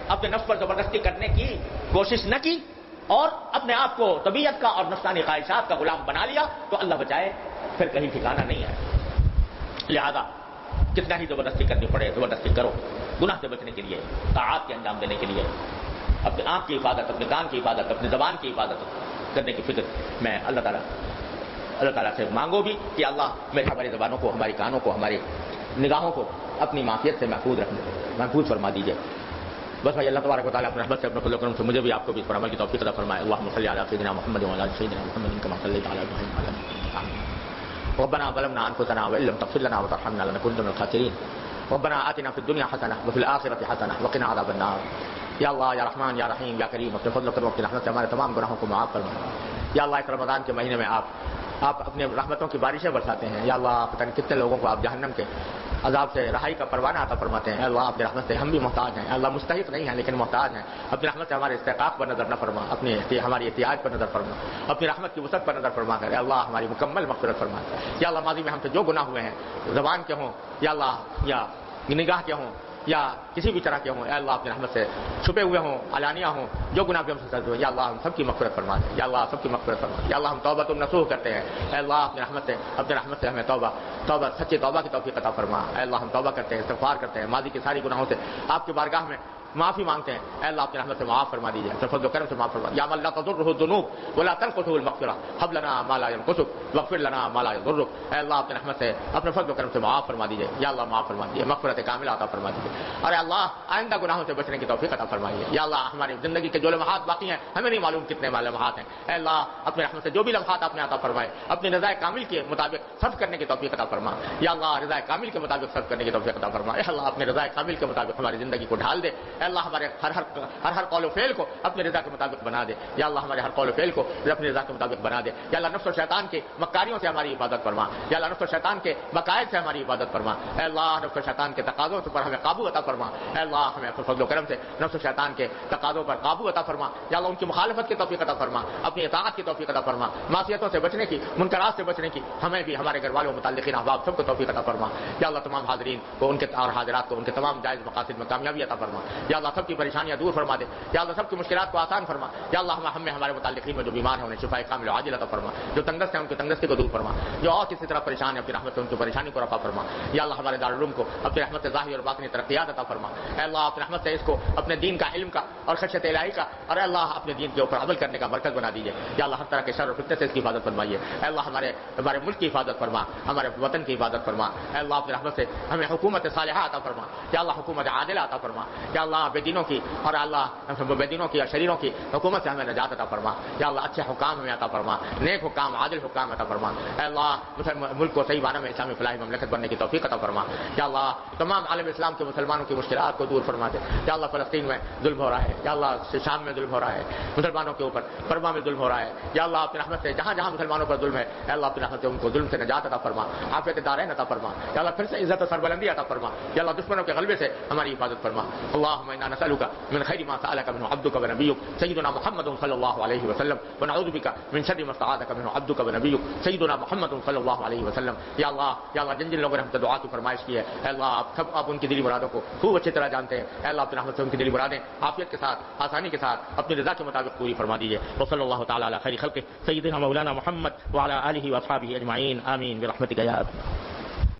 اپنے نفس پر زبردستی کرنے کی کوشش نہ کی اور اپنے آپ کو طبیعت کا اور نفسانی خواہشات کا غلام بنا لیا, تو اللہ بچائے پھر کہیں ٹھکانہ نہیں ہے. لہذا کتنا ہی زبردستی کرنی پڑے زبردستی کرو, گناہ سے بچنے کے لیے, طاعات کے انجام دینے کے لیے, اپنے آنکھ کی حفاظت, اپنے کان کی حفاظت, اپنی زبان کی حفاظت کرنے کی فکر میں اللہ تعالیٰ سے مانگو بھی کہ اللہ میرے ہماری زبانوں کو, ہماری کانوں کو, ہماری نگاہوں کو اپنی معافیت سے محفوظ فرما دیجیے. بس بھائی اللہ تبارک و تعالیٰ اپنے رحمت سے اپنے فضل و کرم سے مجھے بھی آپ کو بھی اس پر عمل کی توفیق عطا فرمائے. اللهم صل علی سیدنا محمد وعلی آل سیدنا محمد كما صليت على ابراهيم وعلى ال ابراهيم. ربنا ظلمنا انفسنا وان لم تغفر لنا وترحمنا لنكونن من الخاسرين. ربنا آتنا في الدنيا حسنة وفي الآخرة حسنة وقنا عذاب النار. یا اللہ یا رحمان یا رحیم یا کریم, اپنے فضل و کرم اپنی رحمت سے ہمارے تمام گناہوں کو معاف فرما. یا اللہ اس رمضان کے مہینے میں آپ اپنے رحمتوں کی بارشیں برساتے ہیں. یا اللہ پتہ نہیں کتنے لوگوں کو آپ جہنم کے عذاب سے رہائی کا پروانہ عطا فرماتے ہیں. اللہ اپنی رحمت سے ہم بھی محتاج ہیں. اللہ مستحق نہیں ہیں لیکن محتاج ہیں. اپنی رحمت سے ہمارے استحقاق پر نظر نہ فرما, ہماری احتیاج پر نظر فرما, اپنی رحمت کی وسعت پر نظر فرما کر اللہ ہماری مکمل مغفرت فرما. یا اللہ ماضی میں ہم سے جو گناہ ہوئے ہیں, زبان کے ہوں یا اللہ یا نگاہ کے ہوں یا کسی بھی طرح کے ہوں, اے اللہ اپنی رحمت سے چھپے ہوئے ہوں, علانیہ ہوں, جو گناہ بھی ہم سے کرتے ہوئے, یا اللہ ہم سب کی مغفرت فرما دے. یا اللہ سب کی مغفرت فرما. یا اللہ ہم توبۃ النصوح کرتے ہیں. اے اللہ اپنی رحمت سے ہمیں توبہ سچی توبہ کی توفیق عطا فرما. اے اللہ ہم توبہ کرتے ہیں, استغفار کرتے ہیں, ماضی کے ساری گناہوں سے آپ کی بارگاہ میں معافی مانگتے ہیں. اے اللہ اپنی رحمت سے معاف فرما دیجیے, فضل و کرم سے معاف فرما. یا من لا تضرہ الذنوب ولا تنقصه المغفرہ هب لنا ما لا ينقصك واغفر لنا ما لا يضرك. اے اللہ اپنی رحمت سے اپنے فضل و کرم سے معاف فرما دیجیے. یا اللہ معاف فرما دیجیے, مغفرت کاملہ عطا فرما دیجیے. ارے اللہ آئندہ گناہوں سے بچنے کی توفیق عطا فرمائیے. یا اللہ ہماری زندگی کے جو لمحات باقی ہیں ہمیں نہیں معلوم کتنے لمحات ہیں. اے اللہ اپنی رحمت سے جو بھی لمحات آپ نے عطا فرمائے اپنی رضا کامل کے مطابق صرف کرنے کی توفیق عطا فرما. یا اللہ رضا کامل کے مطابق صرف کرنے کی توفیق عطا فرما. اے اللہ اپنے رضا کامل کے مطابق ہماری زندگی کو ڈھال دے. اے اللہ ہمارے ہر قول و فعل کو اپنی رضا کے مطابق بنا دے. یا اللہ ہمارے ہر قول و فعل کو اپنی رضا کے مطابق بنا دے. یا اللہ نفس و شیطان کے مکاریوں سے ہماری حفاظت فرما. یا اللہ نفس و شیطان کے مقاصد سے ہماری حفاظت فرما. اے اللہ نفس و شیطان کے تقاضوں پر ہمیں قابو عطا فرما. اے اللہ ہمیں فضل و کرم سے نفس و شیطان کے تقاضوں پر قابو عطا فرما. یا اللہ ان کی مخالفت کی توفیق عطا فرما, اپنی اطاعت کی توفیق عطا فرما, معصیتوں سے بچنے کی, منکرات سے بچنے کی ہمیں بھی, ہمارے گھر والوں, متعلقین احباب سب کو توفیق عطا فرما. یا اللہ تمام حاضرین کو ان کے اور حاضرات کو ان کے تمام جائز مقاصد میں کامیابی عطا فرما. یا اللہ سب کی پریشانیاں دور فرما دے. یا اللہ سب کی مشکلات کو آسان فرما. یا اللہ ہمیں ہمارے متعلقین میں جو بیمار ہیں انہیں شفا کامل عاجل عطا فرما. جو تنگست ہیں ان کی تنگستی کو دور فرما. جو اور کسی طرح پریشان ہے اپنی رحمت سے ان کی پریشانی کو رفع فرما. یا اللہ ہمارے دارالعلوم کو اپنی رحمت سے ظاہری اور باطنی ترقیات عطا فرما. اے اللہ اپنی رحمت سے اس کو اپنے دین کا, علم کا اور خشیت الہی کا, اور اے اللہ اپنے دین کے اوپر عمل کرنے کا مرکز بنا دیجیے. یا اللہ ہر طرح کے شر اور فتنے سے اس کی حفاظت فرمائیے. اے اللہ ہمارے ملک کی حفاظت فرما, ہمارے وطن کی حفاظت فرما. اے اللہ اپنی رحمت سے ہمیں حکومت صالحہ عطا فرما. یا اللہ حکومت عادلہ عطا فرما. یا اللہ بے دینوں کی اور اللہ بے دینوں کی اور شریروں کی حکومت سے ہمیں نجات عطا فرما. یا اللہ اچھے حکام ہمیں عطا فرما, نیک حکام, عادل حکام عطا فرما. اے اللہ ملک کو صحیح معنی میں اسلامی فلاحی مملکت بننے کی توفیق عطا فرما. یا اللہ تمام عالم اسلام کے مسلمانوں کی مشکلات کو دور فرما دے. یا اللہ فلسطین میں ظلم ہو رہا ہے, یا اللہ شام میں ظلم ہو رہا ہے مسلمانوں کے اوپر, برما میں ظلم ہو رہا ہے. یا اللہ اپنی رحمت سے جہاں جہاں مسلمانوں پر ظلم ہے اے اللہ اپنی رحمت سے ان کو ظلم سے نجات عطا فرما, عافیت دارین عطا فرما. یا اللہ پھر سے عزت و سربلندی عطا فرما. یا اللہ دشمنوں کے غلبے سے ہماری حفاظت فرما. اللہ اللهم انا نسالك من خير ما سالك منه عبدك ونبيك سيدنا محمد صلى الله عليه وسلم ونعوذ بك من شر ما استعاذك منه عبدك ونبيك سيدنا محمد صلی اللہ علیہ وسلم. یا اللہ جن جن لوگوں نے ہم سے دعا کی فرمائش کی ہے اے اللہ آپ ان کی دلی مرادوں کو خوب اچھی طرح جانتے ہیں. اے اللہ اپنے رحمت سے ان کی دلی مرادیں عافیت کے ساتھ آسانی کے ساتھ اپنی رضا کے مطابق پوری فرما دیجیے. وصلی اللہ تعالی علی خیر خلقہ سیدنا مولانا محمد وعلی آلہ واصحابہ اجمعین آمین برحمتک یا ارحم.